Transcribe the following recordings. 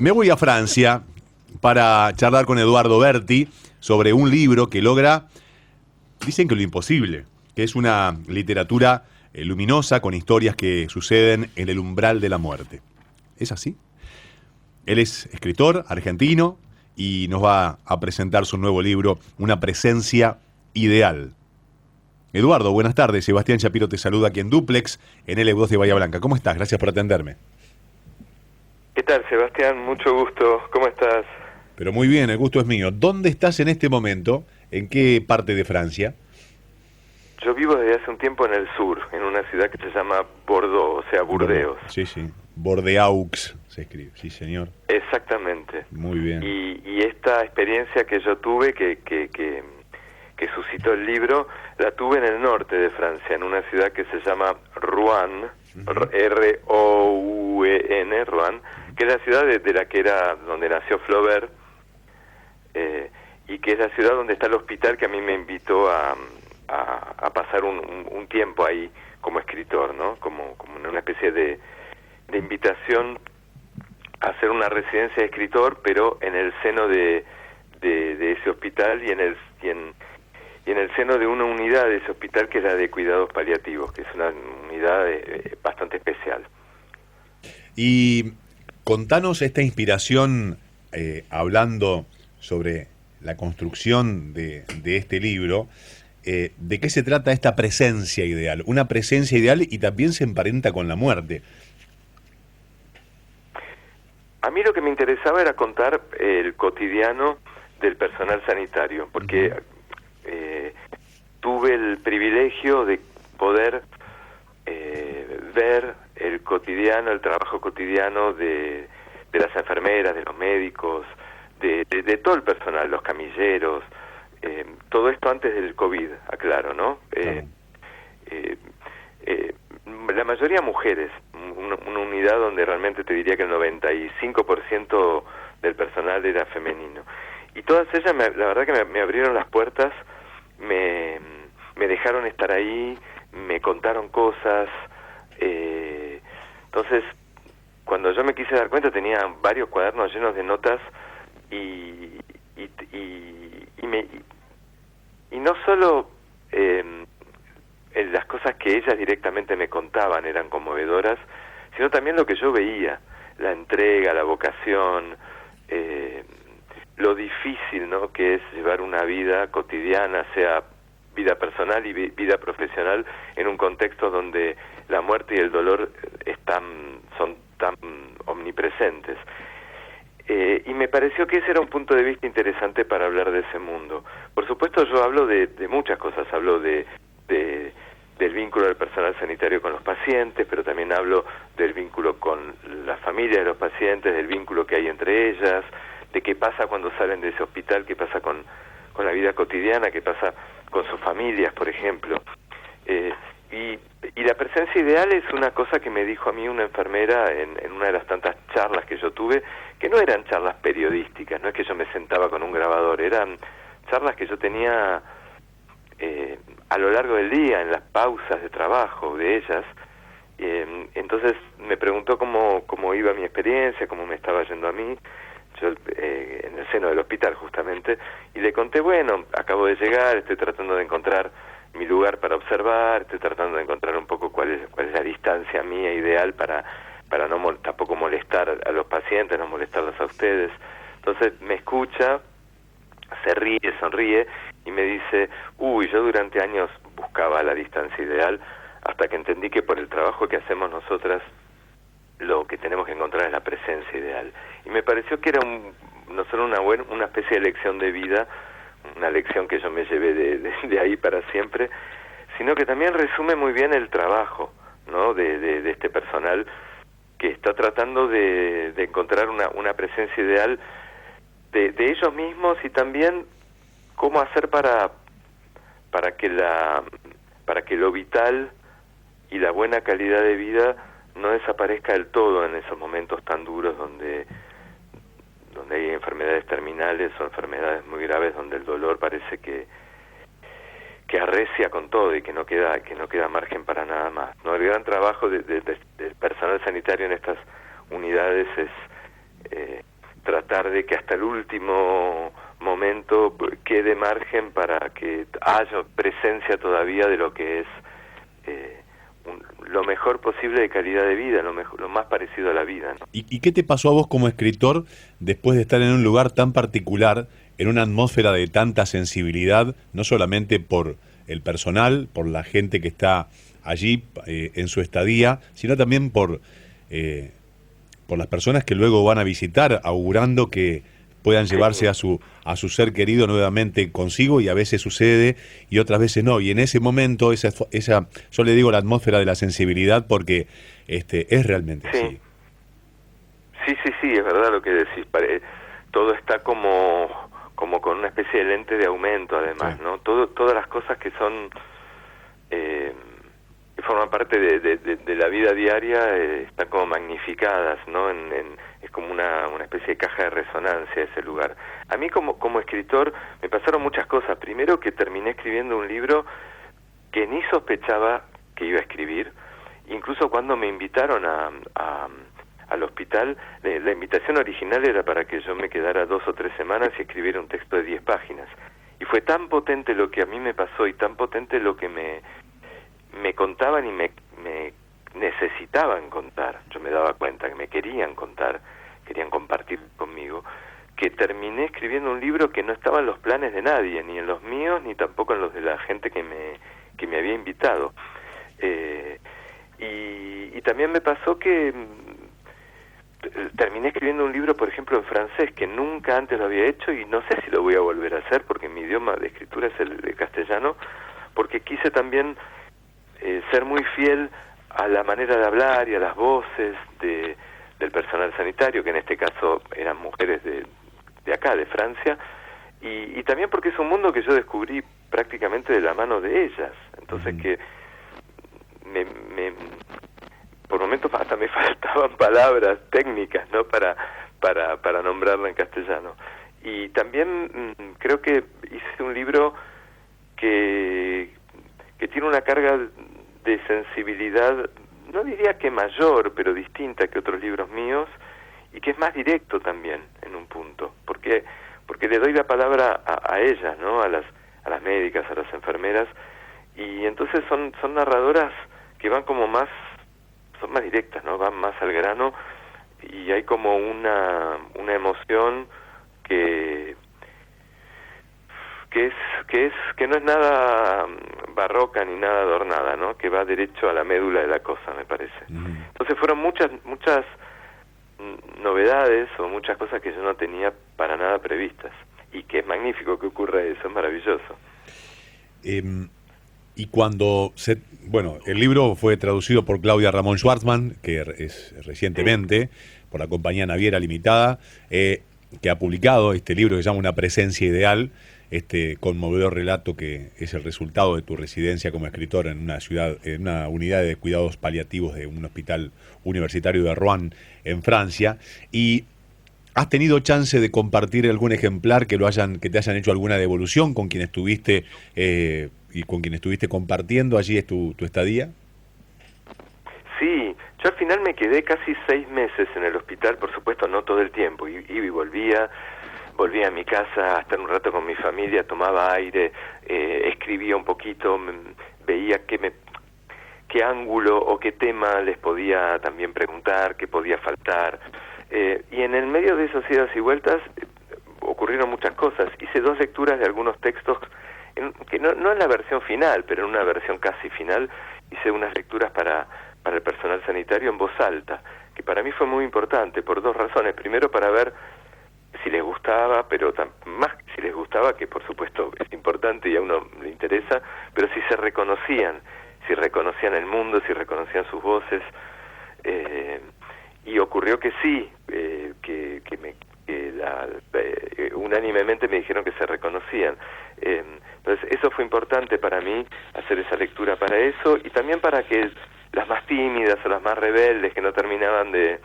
Me voy a Francia para charlar con Eduardo Berti sobre un libro que logra, dicen que lo imposible, que es una literatura luminosa con historias que suceden en el umbral de la muerte. ¿Es así? Él es escritor argentino y nos va a presentar su nuevo libro, Una presencia ideal. Eduardo, buenas tardes. Sebastián Shapiro te saluda aquí en Duplex, en LU2 de Bahía Blanca. ¿Cómo estás? Gracias por atenderme. ¿Qué tal, Sebastián? Mucho gusto. ¿Cómo estás? Pero muy bien, el gusto es mío. ¿Dónde estás en este momento? ¿En qué parte de Francia? Yo vivo desde hace un tiempo en el sur, en una ciudad que se llama Bordeaux, o sea, Burdeos. Sí, sí. Bordeaux se escribe, sí, señor. Exactamente. Muy bien. Y esta experiencia que yo tuve, que suscitó el libro, la tuve en el norte de Francia, en una ciudad que se llama Rouen, R-O-U-E-N, Rouen, que es la ciudad de la que era donde nació Flaubert, y que es la ciudad donde está el hospital que a mí me invitó a pasar un tiempo ahí como escritor, ¿no? Como una especie de invitación a hacer una residencia de escritor, pero en el seno de ese hospital y en el seno de una unidad de ese hospital que es la de cuidados paliativos, que es una unidad bastante especial. Y contanos esta inspiración, hablando sobre la construcción de este libro, ¿de qué se trata esta presencia ideal? Una presencia ideal y también se emparenta con la muerte. A mí lo que me interesaba era contar el cotidiano del personal sanitario, porque tuve el privilegio de poder ver el cotidiano, el trabajo cotidiano de las enfermeras, de los médicos, de todo el personal, los camilleros, todo esto antes del COVID, aclaro, ¿no? La mayoría mujeres, una unidad donde realmente te diría que el 95% del personal era femenino. Y todas ellas, la verdad que me abrieron las puertas, me dejaron estar ahí, me contaron cosas. Entonces, cuando yo me quise dar cuenta, tenía varios cuadernos llenos de notas y no solo las cosas que ellas directamente me contaban eran conmovedoras, sino también lo que yo veía, la entrega, la vocación, lo difícil, ¿no?, que es llevar una vida cotidiana, sea vida personal y vida profesional, en un contexto donde la muerte y el dolor son tan omnipresentes. Y me pareció que ese era un punto de vista interesante para hablar de ese mundo. Por supuesto, yo hablo de muchas cosas, hablo del vínculo del personal sanitario con los pacientes, pero también hablo del vínculo con la familia de los pacientes, del vínculo que hay entre ellas, de qué pasa cuando salen de ese hospital, qué pasa con la vida cotidiana, qué pasa con sus familias, por ejemplo. Y la presencia ideal es una cosa que me dijo a mí una enfermera en una de las tantas charlas que yo tuve, que no eran charlas periodísticas, no es que yo me sentaba con un grabador, eran charlas que yo tenía a lo largo del día, en las pausas de trabajo de ellas. Entonces me preguntó cómo iba mi experiencia, cómo me estaba yendo a mí, yo en el seno del hospital justamente, y le conté, bueno, acabo de llegar, estoy tratando de encontrar mi lugar para observar, estoy tratando de encontrar un poco cuál es la distancia mía ideal para no tampoco molestar a los pacientes, no molestarlos a ustedes. Entonces me escucha, se ríe, sonríe y me dice, yo durante años buscaba la distancia ideal, hasta que entendí que por el trabajo que hacemos nosotras lo que tenemos que encontrar es la presencia ideal. Y me pareció que era no solo una especie de lección de vida, una lección que yo me llevé de ahí para siempre, sino que también resume muy bien el trabajo, ¿no?, de este personal que está tratando de encontrar una presencia ideal de ellos mismos, y también cómo hacer para que lo vital y la buena calidad de vida no desaparezca del todo en esos momentos tan duros donde hay enfermedades terminales o enfermedades muy graves, donde el dolor parece que arrecia con todo y que no queda margen para nada más, ¿no? El gran trabajo del personal sanitario en estas unidades tratar de que hasta el último momento quede margen para que haya presencia todavía de lo que es lo mejor posible de calidad de vida, lo más parecido a la vida, ¿no? ¿Y qué te pasó a vos como escritor después de estar en un lugar tan particular, en una atmósfera de tanta sensibilidad, no solamente por el personal, por la gente que está allí en su estadía, sino también por las personas que luego van a visitar, augurando que puedan llevarse a su ser querido nuevamente consigo, y a veces sucede y otras veces no, y en ese momento esa yo le digo la atmósfera de la sensibilidad, porque es realmente así. Sí, es verdad lo que decís. Todo está como con una especie de lente de aumento, además, sí, ¿no? Todas las cosas que son que forman parte de la vida diaria están como magnificadas, ¿no? Es como una especie de caja de resonancia ese lugar. A mí como escritor me pasaron muchas cosas. Primero, que terminé escribiendo un libro que ni sospechaba que iba a escribir. Incluso cuando me invitaron al hospital, la invitación original era para que yo me quedara 2 o 3 semanas y escribiera un texto de 10 páginas. Y fue tan potente lo que a mí me pasó y tan potente lo que me contaban y me necesitaban contar. Yo me daba cuenta que me querían contar, querían compartir conmigo, que terminé escribiendo un libro que no estaba en los planes de nadie, ni en los míos, ni tampoco en los de la gente que me había invitado. Y también me pasó que terminé escribiendo un libro, por ejemplo, en francés, que nunca antes lo había hecho, y no sé si lo voy a volver a hacer, porque mi idioma de escritura es el de castellano, porque quise también ser muy fiel a la manera de hablar y a las voces del personal sanitario, que en este caso eran mujeres de acá, de Francia, y también porque es un mundo que yo descubrí prácticamente de la mano de ellas. Entonces que por momentos hasta me faltaban palabras técnicas, ¿no?, para nombrarla en castellano. Y también creo que hice un libro que tiene una carga de sensibilidad, no diría que mayor, pero distinta que otros libros míos, y que es más directo también en un punto, porque le doy la palabra a ellas, ¿no?, a las médicas, a las enfermeras, y entonces son narradoras que van como son más directas, ¿no?, van más al grano, y hay como una emoción que no es nada barroca ni nada adornada, ¿no?, que va derecho a la médula de la cosa, me parece. Entonces fueron muchas novedades o muchas cosas que yo no tenía para nada previstas, y que es magnífico que ocurra eso, es maravilloso. Y cuando el libro fue traducido por Claudia Ramón Schwartzman, que es recientemente, por la compañía Naviera Limitada, que ha publicado este libro que se llama Una presencia ideal, este conmovedor relato que es el resultado de tu residencia como escritor en una unidad de cuidados paliativos de un hospital universitario de Rouen, en Francia. Y ¿has tenido chance de compartir algún ejemplar que te hayan hecho alguna devolución con quien estuviste y con quien estuviste compartiendo allí es tu estadía? Sí, yo al final me quedé casi 6 meses en el hospital, por supuesto no todo el tiempo, iba y volvía a mi casa a estar un rato con mi familia, tomaba aire, escribía un poquito, veía qué ángulo o qué tema les podía también preguntar, qué podía faltar. Y en el medio de esas idas y vueltas ocurrieron muchas cosas. Hice 2 lecturas de algunos textos, que no en la versión final, pero en una versión casi final, hice unas lecturas para el personal sanitario en voz alta, que para mí fue muy importante por 2 razones. Primero, para ver si les gustaba, pero más que si les gustaba, que por supuesto es importante y a uno le interesa, pero si se reconocían el mundo, si reconocían sus voces. Y ocurrió que sí, unánimemente me dijeron que se reconocían. Entonces eso fue importante para mí, hacer esa lectura para eso, y también para que las más tímidas o las más rebeldes, que no terminaban de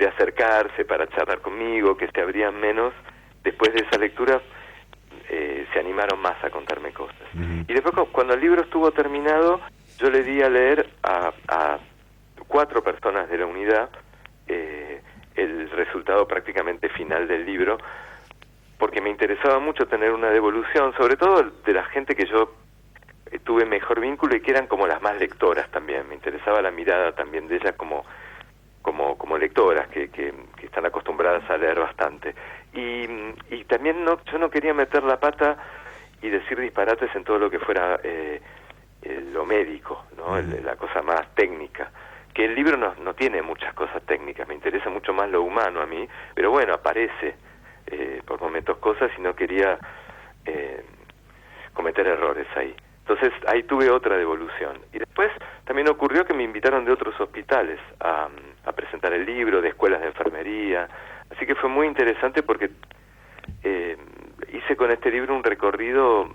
acercarse para charlar conmigo, que se abrían menos, después de esa lectura se animaron más a contarme cosas. Y después, cuando el libro estuvo terminado, yo le di a leer a 4 personas de la unidad el resultado prácticamente final del libro, porque me interesaba mucho tener una devolución, sobre todo de la gente que yo tuve mejor vínculo y que eran como las más lectoras también. Me interesaba la mirada también de ellas como lectoras que están acostumbradas a leer bastante. Y también yo no quería meter la pata y decir disparates en todo lo que fuera lo médico, ¿no? La cosa más técnica. Que el libro no tiene muchas cosas técnicas, me interesa mucho más lo humano a mí, pero bueno, aparece por momentos cosas y no quería cometer errores ahí. Entonces ahí tuve otra devolución. Y después también ocurrió que me invitaron de otros hospitales a presentar el libro, de escuelas de enfermería. Así que fue muy interesante porque hice con este libro un recorrido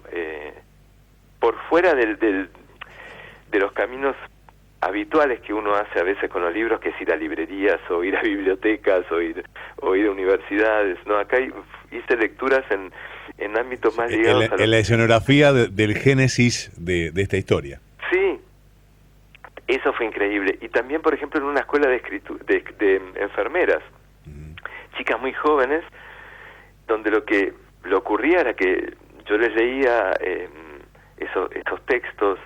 por fuera de los caminos habituales que uno hace a veces con los libros, que es ir a librerías o ir a bibliotecas o ir a universidades. No, acá hice lecturas en ámbitos más ligados en la escenografía del génesis de esta historia. Sí, eso fue increíble. Y también, por ejemplo, en una escuela de enfermeras, chicas muy jóvenes, donde lo que ocurría era que yo les leía esos textos,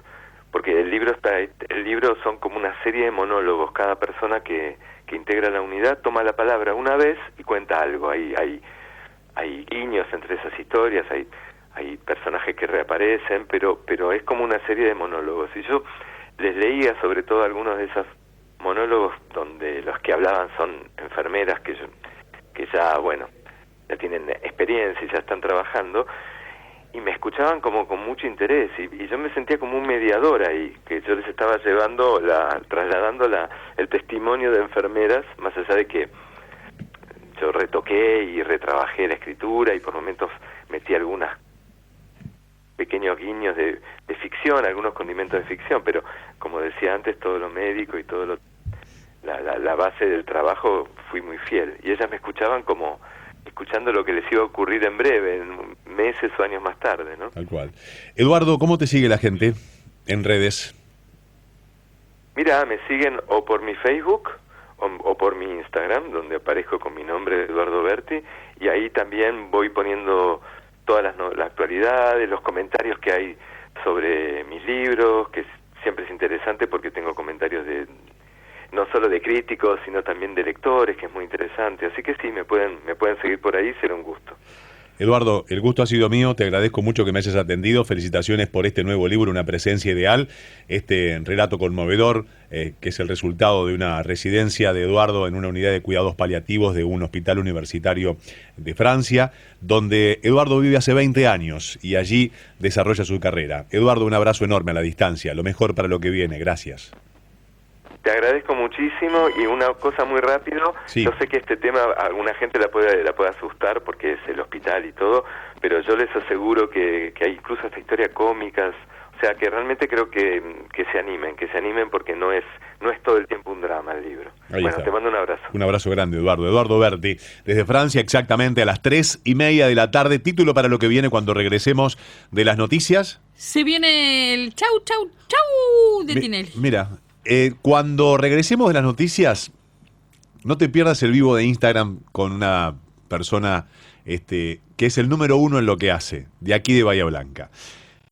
porque el libro son como una serie de monólogos. Cada persona que integra la unidad toma la palabra una vez y cuenta algo. Hay guiños entre esas historias, hay personajes que reaparecen, pero es como una serie de monólogos. Y yo les leía sobre todo algunos de esos monólogos donde los que hablaban son enfermeras que ya, bueno, ya tienen experiencia y ya están trabajando, y me escuchaban como con mucho interés, y yo me sentía como un mediador ahí, que yo les estaba trasladando el testimonio de enfermeras, más allá de que yo retoqué y retrabajé la escritura y por momentos metí algunos pequeños guiños de ficción, algunos condimentos de ficción, pero como decía antes, todo lo médico y todo la base del trabajo fui muy fiel, y ellas me escuchaban como escuchando lo que les iba a ocurrir en breve, en meses o años más tarde, ¿no? Tal cual. Eduardo, ¿cómo te sigue la gente en redes? Mira, me siguen o por mi Facebook o por mi Instagram, donde aparezco con mi nombre, Eduardo Berti, y ahí también voy poniendo todas las actualidades, los comentarios que hay sobre mis libros, que siempre es interesante porque tengo comentarios no solo de críticos, sino también de lectores, que es muy interesante. Así que sí, me pueden seguir por ahí, será un gusto. Eduardo, el gusto ha sido mío, te agradezco mucho que me hayas atendido, felicitaciones por este nuevo libro, Una presencia ideal, este relato conmovedor, que es el resultado de una residencia de Eduardo en una unidad de cuidados paliativos de un hospital universitario de Francia, donde Eduardo vive hace 20 años y allí desarrolla su carrera. Eduardo, un abrazo enorme a la distancia, lo mejor para lo que viene, gracias. Te agradezco muchísimo, y una cosa muy rápido, sí. Yo sé que este tema a alguna gente la puede asustar porque es el hospital y todo, pero yo les aseguro que hay incluso hasta historias cómicas, o sea que realmente creo que se animen porque no es todo el tiempo un drama el libro. Ahí bueno, está. Te mando un abrazo. Un abrazo grande, Eduardo. Eduardo Berti, desde Francia, exactamente a las 3:30 de la tarde. Título para lo que viene cuando regresemos de las noticias. Se viene el chau, chau, chau de Tinelli. Mira, cuando regresemos de las noticias, no te pierdas el vivo de Instagram con una persona que es el número 1 en lo que hace, de aquí de Bahía Blanca.